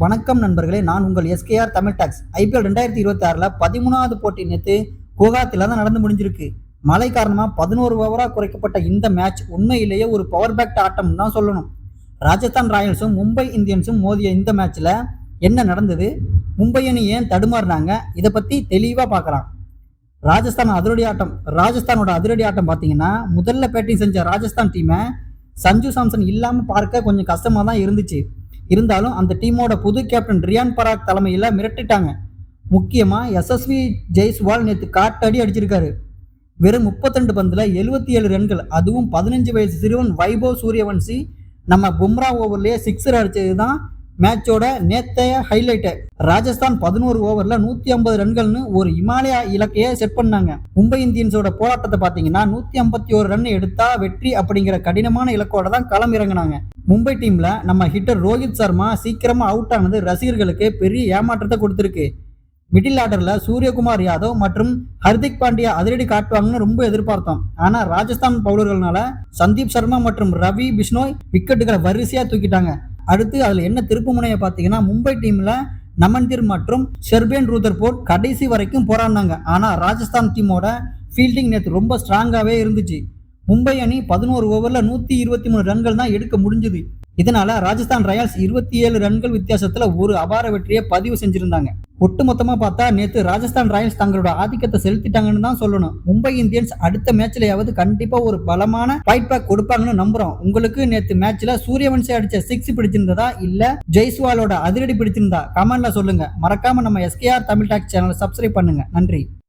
வணக்கம் நண்பர்களே, நான் உங்கள் எஸ்கேஆர் தமிழ் டாக்ஸ். ஐபிஎல் 2026ல் 13வது போட்டி நேற்று குவஹாத்தில தான் நடந்து முடிஞ்சிருக்கு. மழை காரணமா 11 ஓவரா குறைக்கப்பட்ட இந்த மேட்ச் உண்மையிலேயே ஒரு பவர் பேக் ஆட்டம் தான் சொல்லணும். ராஜஸ்தான் ராயல்ஸும் மும்பை இந்தியன்ஸும் மோதிய இந்த மேட்ச்ல என்ன நடந்தது, மும்பை அணி ஏன் தடுமாறினாங்க, இதை பத்தி தெளிவா பார்க்கலாம். ராஜஸ்தானோட அதிரடி ஆட்டம் பார்த்தீங்கன்னா, முதல்ல பேட்டிங் செஞ்ச ராஜஸ்தான் டீமை சஞ்சு சாம்சன் இல்லாம பார்க்க கொஞ்சம் கஷ்டமா தான் இருந்துச்சு. இருந்தாலும் அந்த டீமோட புது கேப்டன் ரியான் பராக் தலைமையில் மிரட்டிட்டாங்க. முக்கியமாக எஸ்எஸ்வி ஜெய்ஸ்வால் நேற்று காட்டடி அடிச்சிருக்காரு. வெறும் 32 பந்தில் 77 ரன்கள், அதுவும் 15 வயசு சிறுவன் வைபவ் சூரியவன்சி நம்ம பும்ரா ஓவர்லேயே 6 அடிச்சது தான் மேட்சோட நேத்தைய ஹைலைட்டு. ராஜஸ்தான் 11 ஓவரில் 150 ரன்கள்னு ஒரு இமாலயா இலக்கையை செட் பண்ணாங்க. மும்பை இந்தியன்ஸோட போராட்டத்தை பார்த்தீங்கன்னா 151 ரன் எடுத்தா வெற்றி அப்படிங்கிற கடினமான இலக்கோட தான் களம் இறங்கினாங்க. மும்பை டீம்ல நம்ம ஹிட்டர் ரோஹித் சர்மா சீக்கிரமா அவுட் ஆனது ரசிகர்களுக்கு பெரிய ஏமாற்றத்தை கொடுத்திருக்கு. மிடில் ஆர்டர்ல சூரியகுமார் யாதவ் மற்றும் ஹர்திக் பாண்டியா அதிரடி காட்டுவாங்கன்னு ரொம்ப எதிர்பார்த்தோம். ஆனா ராஜஸ்தான் பவுலர்களால சந்தீப் சர்மா மற்றும் ரவி பிஷ்னோய் விக்கெட்டுகளை வரிசையா தூக்கிட்டாங்க. அடுத்து அதுல என்ன திருப்பு முனையை பார்த்தீங்கன்னா, மும்பை டீம்ல நமன்தீர் மற்றும் ஷெர்பேன் ரூதர்போர்ட் கடைசி வரைக்கும் போராடினாங்க. ஆனா ராஜஸ்தான் டீமோட ஃபீல்டிங் நேற்று ரொம்ப ஸ்ட்ராங்காவே இருந்துச்சு. மும்பை அணி 11 ஓவர்ல 123 ரன்கள் தான் எடுக்க முடிஞ்சது. இதனால ராஜஸ்தான் ராயல்ஸ் 27 ரன்கள் வித்தியாசத்துல ஒரு அபார வெற்றியை பதிவு செஞ்சிருந்தாங்க. ஒட்டுமொத்தமா பார்த்தா நேற்று ராஜஸ்தான் ராயல்ஸ் தங்களோட ஆதிக்கத்தை செலுத்திட்டாங்கன்னு தான் சொல்லணும். மும்பை இந்தியன்ஸ் அடுத்த மேட்ச்லயாவது கண்டிப்பா ஒரு பலமான ஃபைட் பேக் கொடுப்பாங்கன்னு நம்புறோம். உங்களுக்கு நேற்று மேட்ச்ல சூரியவன்சி அடிச்ச 6 பிடிச்சிருந்ததா இல்ல ஜெய்ஸ்வாலோட அதிரடி பிடிச்சிருந்தா கமெண்ட்ல சொல்லுங்க. மறக்காம நம்ம எஸ்கேஆர் தமிழ் டாக்ஸ் சேனலை சப்ஸ்கிரைப் பண்ணுங்க. நன்றி.